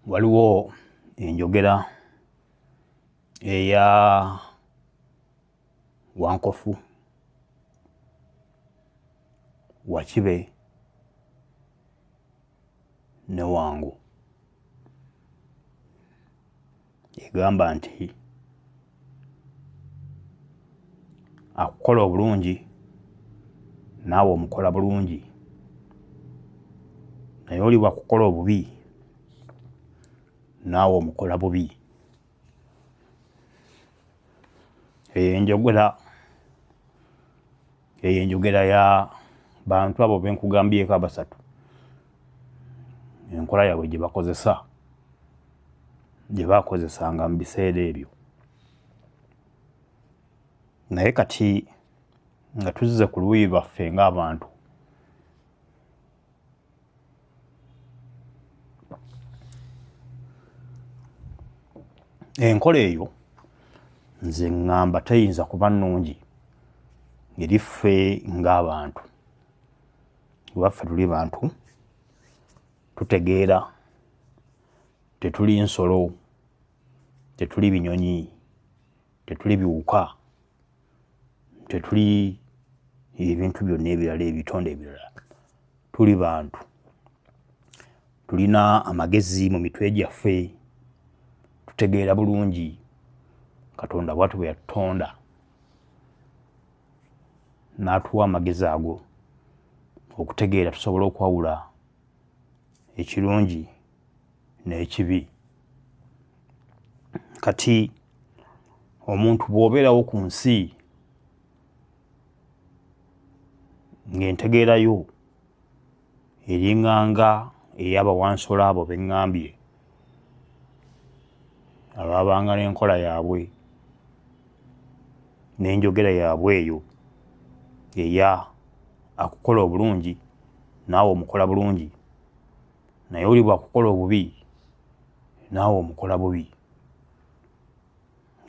waliwo enjogera eya Wankofu, Wakibe ne Wangu egamba nti akukola obulungi naawe omukola bulungi, naye oli bwakukola obubi naawe omukola bubi. Eyo enjogera ya bantu abo benkugambyeko abasatu, enkola yaabwe gye bakozesanga mu biseera ebyo. Naye kati nga tuzze ku luuyi lwaffe ng'abantu, enkola eyo nze ngamba teyinza kuba nnungi eri ffe ng'abantu. Lwaffe tuli bantu, tutegeera, tetuli nsolo, tetuli binyonyi, tetuli biwuka, tetuli ebintu byonna ebirala, ebitonde ebirala. Tuli bantu, tulina amagezi mu mitwe gyaffe, tutegeera bulungi Katonda bw'ati bwe yatutonda n'atuwa amagezi ago okutegeera tusobole okwawula ekirungi n'ekibi. Kati omuntu bw'obeerawo ku nsi ng'entegeerayo eringanga ey'abawansolo abo be ŋŋambye, abaabanga n'enkola yaabwe n'enjogera yaabwe eyo eya akukola obulungi naawe omukola bulungi, naye oli bwakukola obubi naawe omukola bubi.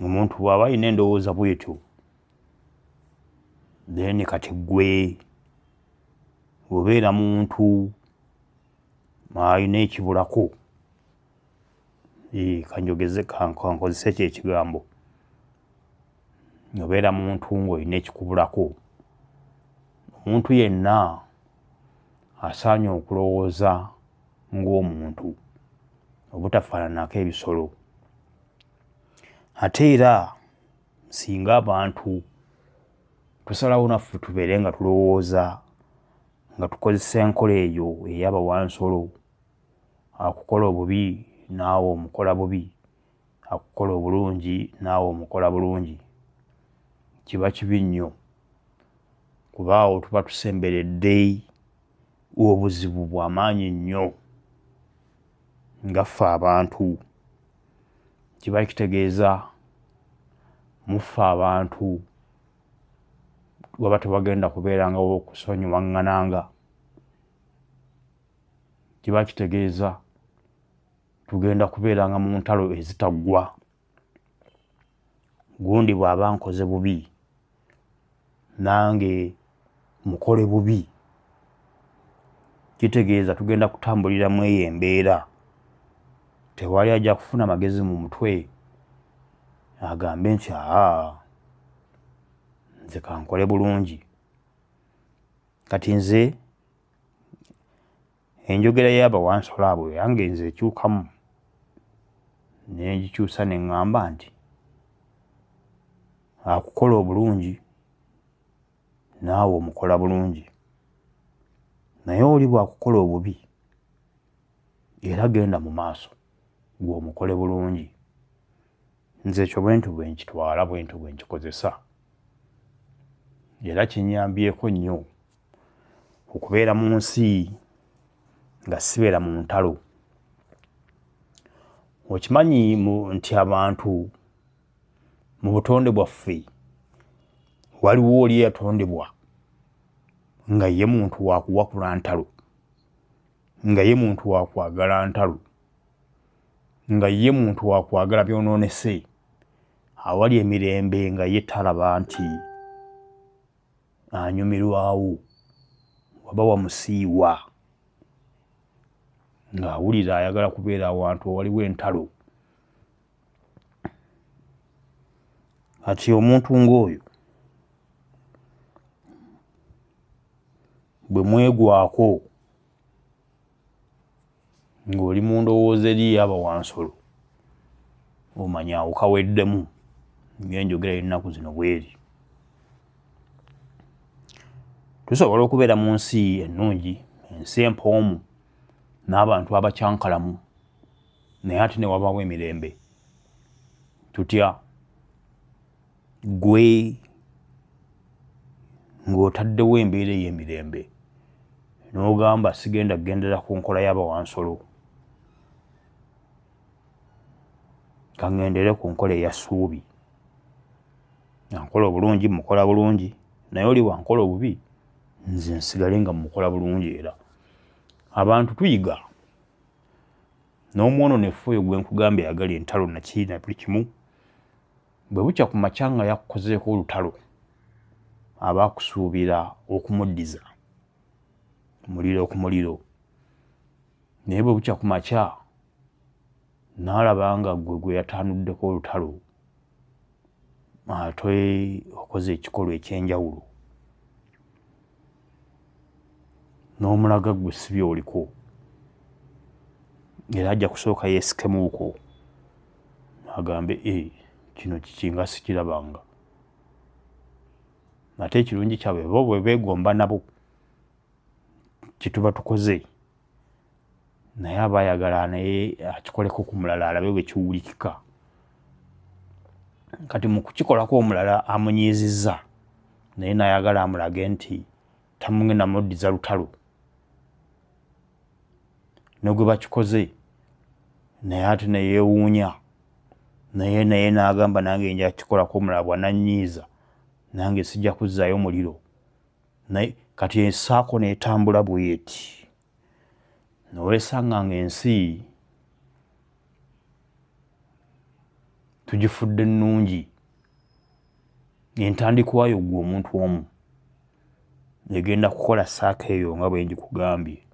Omuntu bw'aba alina endowooza bw'etyo, then kati ggwe obeera muntu alina ekibulako, kankozese ekyo ekigambo, obeera muntu ng'olina ekikubulako. Omuntu yenna asaanye okulowooza ng'omuntu obutafaananako ebisolo. Ate era singa abantu tusalawo naffe tubeere nga tulowooza nga tukozesa enkola eyo ey'abawansolo, akukola obubi naawe omukola bubi, akukola obulungi naawe omukola bulungi, kiba kibi nnyo, kuba awo tuba tusemberedde obuzibu bw'amaanyi nnyo nga ffe abantu. Kiba kitegeeza muffe abantu waba tebagenda kubeerangawo okusonyiwaŋŋananga. Kiba kitegeeza tugenda kubeeranga mu ntalo ezitaggwa. Gundi bw'aba nkoze bubi nange mukole bubi, kitegeeza tugenda kutambulira mu eyo embeera. Tewali ajja kufuna magezi mu mutwe agambe nti nze kankole bulungi. Kati nze enjogera y'abawansolo abo yange nze ekyukamu ne ngikyusa ne ŋŋamba nti akukola obulungi naawe omukola bulungi, naye oli bwakukola obubi era genda mu maaso gwe omukole bulungi. Nze ekyo bwentu bwe nkitwala, bwentu bwe nkikozesa, era kinyambyeko nnyo okubeera mu nsi nga sibeera mu ntalo. Okimanyi nti abantu mu butonde bwaffe waliwo oli eyatondebwa nga ye muntu wakuwakula ntalo, nga ye muntu wakwagala ntalo, nga ye muntu wakwagala byonoonese, awali emirembe nga ye talaba nti anyumirwawo waba wamusiiwa. ng'awulira ayagala kubeera awantu waliwo entalo. Kati omuntu ng'oyo bwe mwegwako ng'oli mu ndowooza eri Abawansolo omanya awukaweddemu ng'enjogera y'ennaku zino bw'eri. Tusobola okubeera mu nsi ennungi, ensi empoomu n'abantu abakyankalamu, naye ate ne wabaawo emirembe. Tutya gwe ng'otaddewo embeera ey'emirembe n'ogamba sigenda kugendera ku nkola y'Abawansolo, kangendere ku nkola eya Ssuubi. Ankola obulungi mukola bulungi, naye oli wankola obubi nze nsigale nga mukola bulungi. Era abantu tuyiga. N'omwononefu oyo gwe nkugambye ayagala entalo naki na buli kimu, bwe bukya ku makya nga yakukozeeko olutalo aba akusuubira okumuddiza muliro ku muliro, naye bwe bukya ku makya n'alaba nga gwe yataanuddeko olutalo ate okoze ekikolwa ekyenjawulo, n'omulaga gwe si by'oliko, era ajja kusooka yeesikemuuko agambe kino kiki nga sikirabanga. Ate ekirungi kyabwe bo bwe beegomba nabo kituba tukoze, naye aba ayagala naye akikoleko ku mulala alabe bwe kiwulikika. Kati mu kukikolako omulala amunyiizizza, naye n'ayagala amulage nti tamugenda muddiza lutalo. Ne gwe bakikoze naye ate ne yeewuunya, naye n'agamba nange nja kukikolako omulala bw'anannyiiza nange sijja kuzzaayo muliro. Naye kati ensaako n'etambula bw'eti. Noweesanga ng'ensi tugifudde nnungi, entandikwayo gwe omuntu omu egenda kukola saako eyo nga bwe ngikugambye.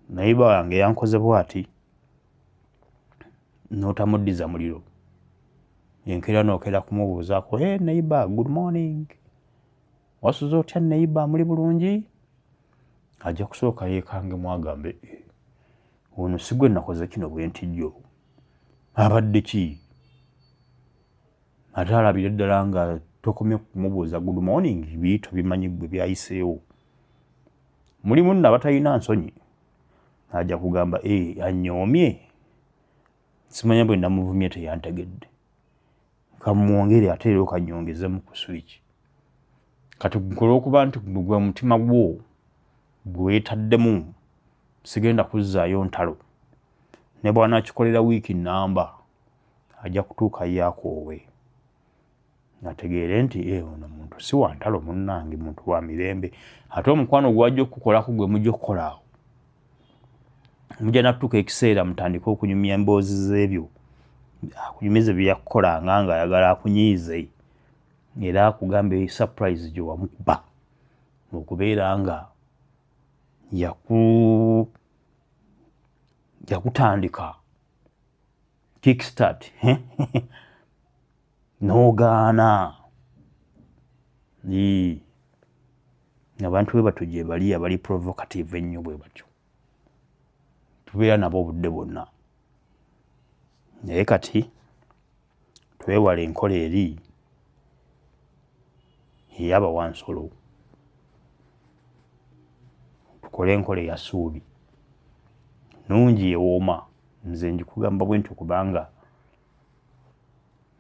Nayiba wange yankoze bw'ati, n'otamuddiza muliro, enkeera n'okera kumubuuzaako, nayiba good morning, wasuze otya nayiba, muli bulungi? Ajja kusooka yeekangemu agambe ono si gwe nakoze kino bwe ntijjo, abadde ki? Ate alabire ddala nga tokomye kumubuuza good morning, biyito bimanyi gwe byayiseewo. Mulimu nno abatalina nsonyi, ajja kugamba annyoomye, simanya bwe namuvumye teyantegedde, kamwongere ate era okanyongezemu ku switch. Kati gukole okuba nti gwe omutima gwo gwe weetaddemu sigenda kuzzaayo ntalo, ne bw'anaakikolera wiiki nnamba ajja kutuuka yaakoowe ategeere nti ono muntu si wa ntalo munnange, muntu wa mirembe. Ate omukwano gw'ajja okukolako gwe mujja okukola awo, mujja natuuka ekiseera mutandike okunyumya emboozi z'ebyo, akunyumize bye yakukolanga ng'ayagala akunyiize, era akugambe surprise gye wamukuba okubeera nga yakutandika kickstart n'ogaana. Abantu bwe batyo gye bali abali provocative ennyo bwe batyo, tubeera nabo obudde bwonna. Naye kati twewale enkola eri ey'Abawansolo, tukole enkola eya Ssuubi nungi ewooma. Nze njikugamba bwe ntyo kubanga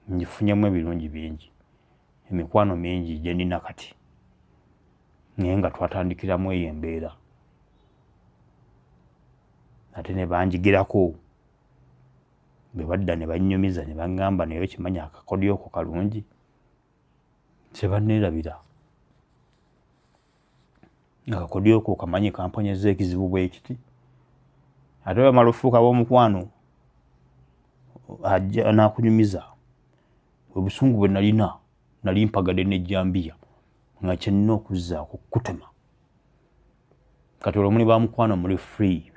njifunyemu ebirungi bingi, emikwano mingi gye ndina kati, naye nga twatandikiramu eyo embeera. Ate ne banjigirako, bwe badda ne bannyumiza ne baŋŋamba naye okimanya akakodyo ko kalungi, tebanneerabira. Akakodyo ko kamanyi kamponyeza ekizibu bwe kiti. Ate bamala ofuuka b'omukwano ajja n'akunyumiza, obusungu bwe nalina nali mpagadde n'ejjambiya nga kye nnina okuzzaako kutema. kati olwo muli bamukwano muli free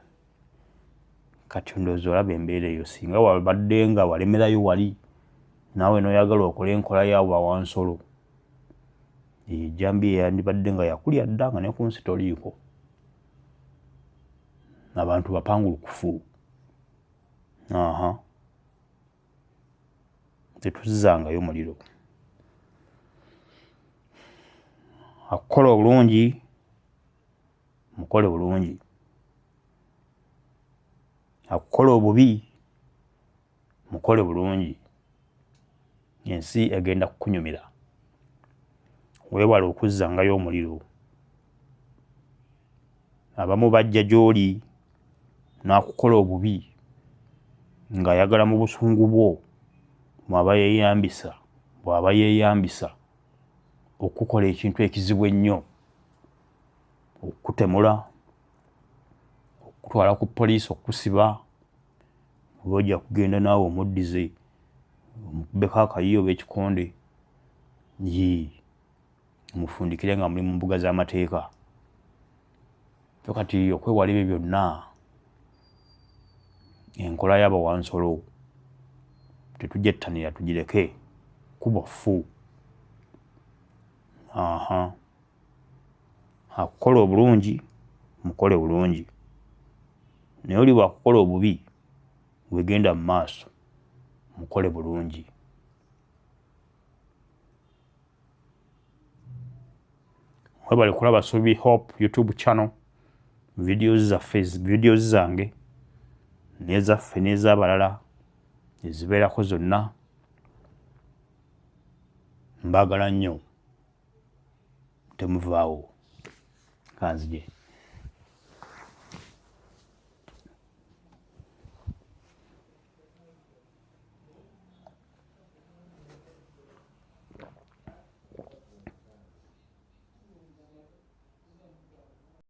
kati ndowooza olaba embeera eyo singa wabadde nga walemerayo wali naawe n'oyagala okola enkola yaabo bawansolo ejjambi yandibadde nga yakulya dda nga ne ku nsi toliiko abantu bapangulukufu tetuzzangayo muliro akukola obulungi mukole bulungi akukola obubi mukole bulungi ensi egenda kukunyumira weewale okuzzangayo omuliro abamu bajja gy'oli n'akukola obubi ng'ayagala mu busungu bwo bw'aba yeeyambisa okukola ekintu ekizibu ennyo okutemula okutwala ku poliisi okusiba oba ojja kugenda naawe omuddize omukubeko akayiyo b'ekikonde mufundikire nga muli mu mbuga z'amateeka so kati okwewala ebyo byonna enkola y'abawansolo tetugyettanira tugireke kuba ffu akukola obulungi mukole bulungi naye oli bwakukola obubi wegenda mu maaso mukole bulungi webale kulaba Subi Hope YouTube channel videos zange n'ezaffe n'ez'abalala ezibeerako zonna mbaagala nnyo temuvaawo kanzije